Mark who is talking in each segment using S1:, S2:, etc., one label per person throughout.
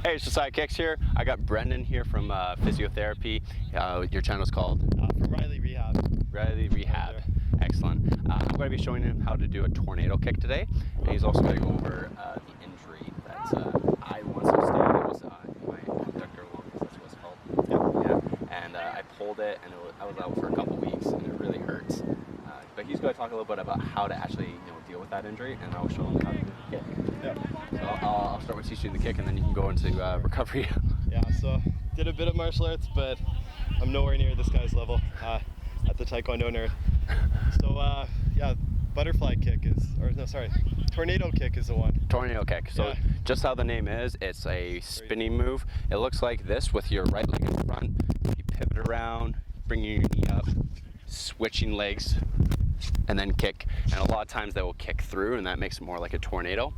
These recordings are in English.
S1: Hey, it's Josiah Kicks here. I got Brendan here from physiotherapy. Your channel's called?
S2: From Ryley Rehab.
S1: Ryley Rehab. Excellent. I'm going to be showing him how to do a tornado kick today. And he's also going to go over the injury that I once sustained. It was my adductor longus, that's what it's called. Yep. Yeah. And I pulled it, and I was out for a couple weeks, and it really hurts. But he's going to talk a little bit about how to actually deal with that injury, and I'll show him how to do the kick.
S2: Yep.
S1: So I'll start with teaching the kick, and then you can go into recovery.
S2: Yeah, so did a bit of martial arts, but I'm nowhere near this guy's level at the Taekwondo nerd. So yeah, butterfly kick is, or no, sorry, tornado kick is the one.
S1: Tornado kick. So yeah. Just how the name is, it's a spinning move. It looks like this with your right leg in front. You pivot around, bringing your knee up, switching legs, and then kick. And a lot of times they will kick through, and that makes it more like a tornado.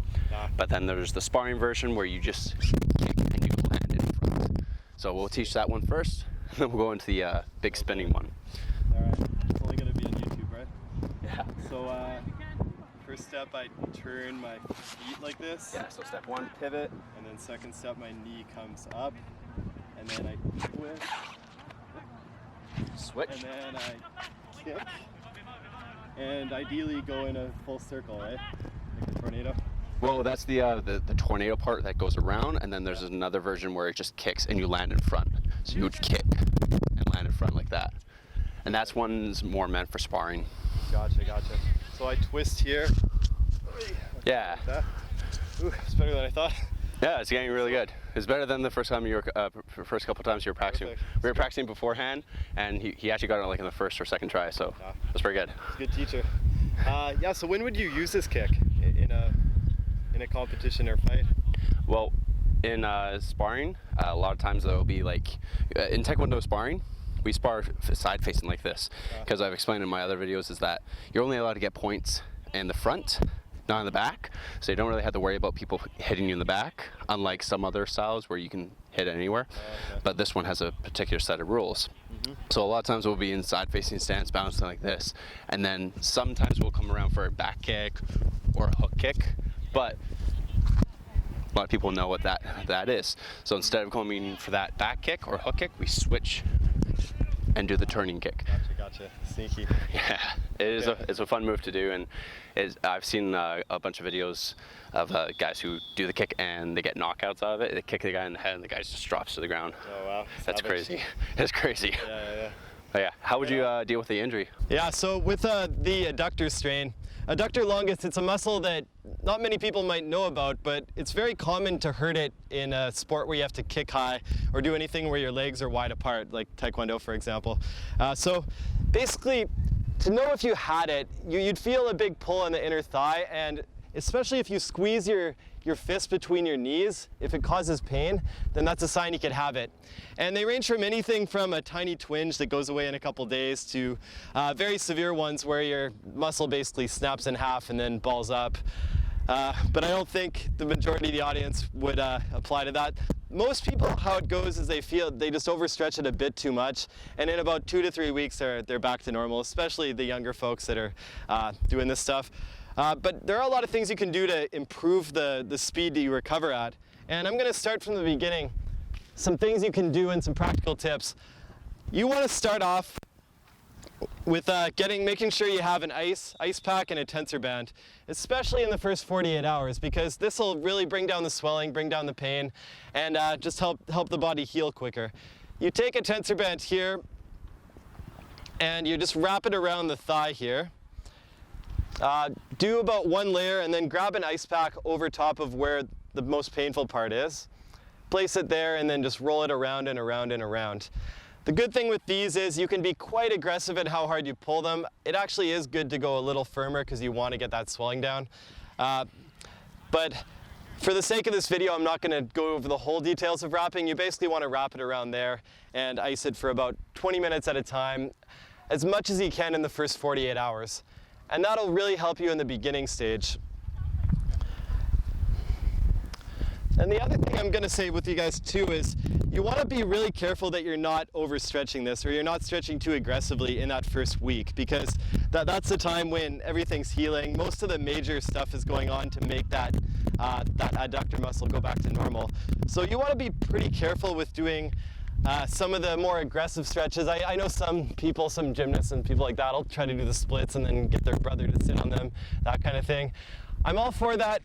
S1: But then there's the sparring version where you just kick and you land in front. So we'll teach that one first, and then we'll go into the big spinning one.
S2: All right, it's only going to be on YouTube, right?
S1: Yeah.
S2: So first step, I turn my feet like this.
S1: Yeah, so step one, pivot.
S2: And then second step, my knee comes up. And then I twist.
S1: Switch.
S2: And then I kick. And ideally go in a full circle, right? Like a tornado.
S1: Well, that's the tornado part that goes around, and then there's another version where it just kicks and you land in front. So you would kick and land in front like that. And that's one's more meant for sparring.
S2: Gotcha. So I twist here.
S1: Yeah.
S2: Like that. Ooh, it's better than I thought.
S1: Yeah, it's getting really good. It's better than the first time you were, first couple times you were practicing.
S2: Perfect.
S1: We were practicing beforehand, and he actually got it like in the first or second try, so that's pretty good.
S2: Good teacher. Yeah. So when would you use this kick in a competition or fight?
S1: Well, in sparring, a lot of times there will be like in Taekwondo sparring. We spar side facing like this, because I've explained in my other videos is that you're only allowed to get points in the front, not in the back, so you don't really have to worry about people hitting you in the back, unlike some other styles where you can hit anywhere. But this one has a particular set of rules. So a lot of times we'll be in side facing stance, bouncing like this, and then sometimes we'll come around for a back kick or a hook kick, but a lot of people know what that is. So instead of going for that back kick or hook kick, we switch and do the turning kick.
S2: Gotcha. Sneaky.
S1: Yeah, it's a fun move to do, and I've seen a bunch of videos of guys who do the kick and they get knockouts out of it. They kick the guy in the head and the guy just drops to the ground.
S2: Oh wow,
S1: that's crazy. It's crazy.
S2: Yeah.
S1: But yeah, how would you deal with the injury?
S2: Yeah, so with the adductor strain, adductor longus, it's a muscle that not many people might know about, but it's very common to hurt it in a sport where you have to kick high or do anything where your legs are wide apart, like Taekwondo, for example. So basically, to know if you had it, you'd feel a big pull on the inner thigh, and especially if you squeeze your fist between your knees, if it causes pain, then that's a sign you could have it. And they range from anything from a tiny twinge that goes away in a couple days to very severe ones where your muscle basically snaps in half and then balls up. But I don't think the majority of the audience would apply to that. Most people, how it goes is they just overstretch it a bit too much, and in about 2 to 3 weeks they're back to normal, especially the younger folks that are doing this stuff. But there are a lot of things you can do to improve the speed that you recover at. And I'm going to start from the beginning. Some things you can do and some practical tips. You want to start off with making sure you have an ice pack and a tensor band, especially in the first 48 hours, because this will really bring down the swelling, bring down the pain, and just help the body heal quicker. You take a tensor band here, and you just wrap it around the thigh here. Do about 1 layer and then grab an ice pack over top of where the most painful part is. Place it there and then just roll it around and around and around. The good thing with these is you can be quite aggressive at how hard you pull them. It actually is good to go a little firmer because you want to get that swelling down. But for the sake of this video, I'm not going to go over the whole details of wrapping. You basically want to wrap it around there and ice it for about 20 minutes at a time, as much as you can in the first 48 hours. And that'll really help you in the beginning stage. And the other thing I'm going to say with you guys too is you want to be really careful that you're not overstretching this, or you're not stretching too aggressively in that first week, because that's the time when everything's healing. Most of the major stuff is going on to make that that adductor muscle go back to normal. So you want to be pretty careful with doing some of the more aggressive stretches. I know some people, some gymnasts and people like that will try to do the splits and then get their brother to sit on them, that kind of thing. I'm all for that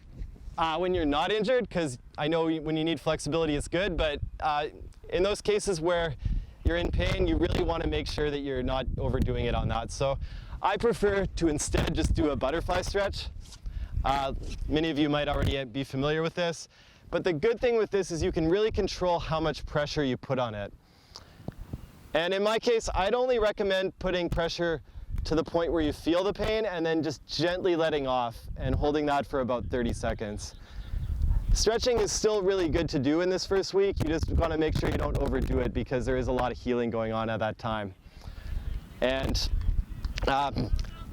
S2: when you're not injured, because I know when you need flexibility it's good, but in those cases where you're in pain, you really want to make sure that you're not overdoing it on that. So I prefer to instead just do a butterfly stretch. Many of you might already be familiar with this, but the good thing with this is you can really control how much pressure you put on it. And in my case, I'd only recommend putting pressure to the point where you feel the pain and then just gently letting off and holding that for about 30 seconds. Stretching is still really good to do in this first week. You just want to make sure you don't overdo it because there is a lot of healing going on at that time. And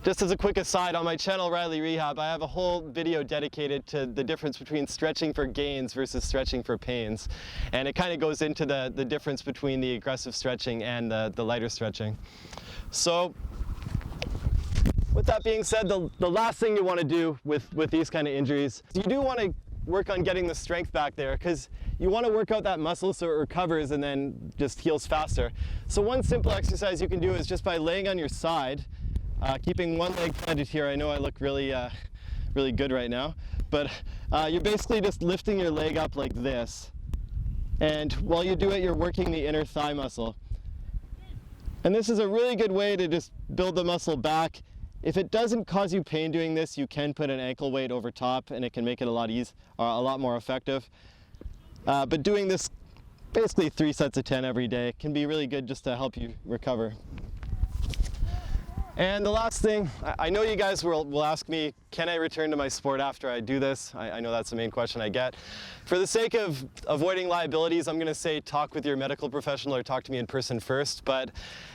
S2: just as a quick aside, on my channel, Ryley Rehab, I have a whole video dedicated to the difference between stretching for gains versus stretching for pains. And it kind of goes into the difference between the aggressive stretching and the lighter stretching. So with that being said, the last thing you want to do with these kind of injuries, you do want to work on getting the strength back there, because you want to work out that muscle so it recovers and then just heals faster. So one simple exercise you can do is just by laying on your side, keeping one leg planted here. I know I look really good right now, but you're basically just lifting your leg up like this. And while you do it, you're working the inner thigh muscle. And this is a really good way to just build the muscle back. If it doesn't cause you pain doing this, you can put an ankle weight over top and it can make it a lot more effective. But doing this basically 3 sets of 10 every day can be really good just to help you recover. And the last thing, I know you guys will ask me, can I return to my sport after I do this? I know that's the main question I get. For the sake of avoiding liabilities, I'm going to say talk with your medical professional or talk to me in person first. But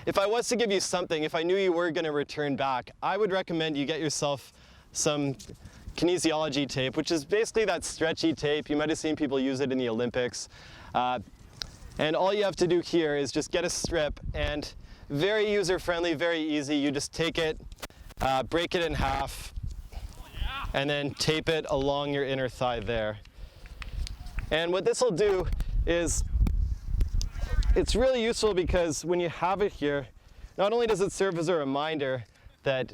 S2: if I was to give you something, if I knew you were going to return back, I would recommend you get yourself some kinesiology tape, which is basically that stretchy tape. You might have seen people use it in the Olympics. And all you have to do here is just get a strip, and very user-friendly, very easy. You just take it, break it in half, and then tape it along your inner thigh there. And what this will do is, it's really useful because when you have it here, not only does it serve as a reminder that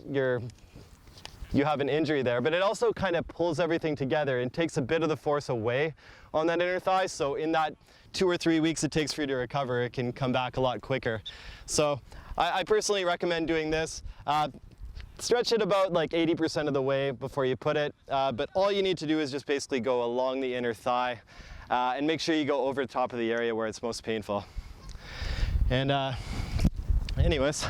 S2: you have an injury there, but it also kind of pulls everything together and takes a bit of the force away on that inner thigh. So in that 2 or 3 weeks it takes for you to recover, it can come back a lot quicker. So I personally recommend doing this. Stretch it about like 80% of the way before you put it, but all you need to do is just basically go along the inner thigh and make sure you go over the top of the area where it's most painful. And anyways,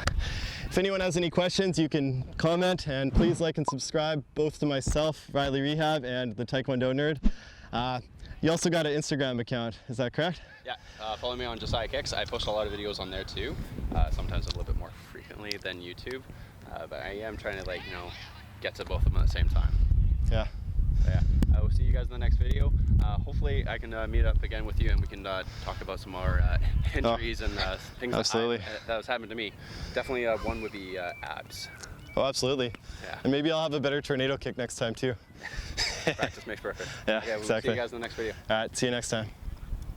S2: if anyone has any questions, you can comment, and please like and subscribe both to myself, Ryley Rehab, and the Taekwondo Nerd. You also got an Instagram account, is that correct?
S1: Yeah, follow me on Josiah Kicks. I post a lot of videos on there too, sometimes a little bit more frequently than YouTube, but I am trying to get to both of them at the same time.
S2: Yeah.
S1: So yeah, I will see you guys in the next video. Hopefully I can meet up again with you and we can talk about some more injuries and things that has happened to me. Definitely one would be abs.
S2: Oh, absolutely.
S1: Yeah.
S2: And maybe I'll have a better tornado kick next time too.
S1: Practice makes perfect.
S2: Yeah,
S1: okay, we'll
S2: exactly.
S1: see you guys in the next video.
S2: All right, see you next time.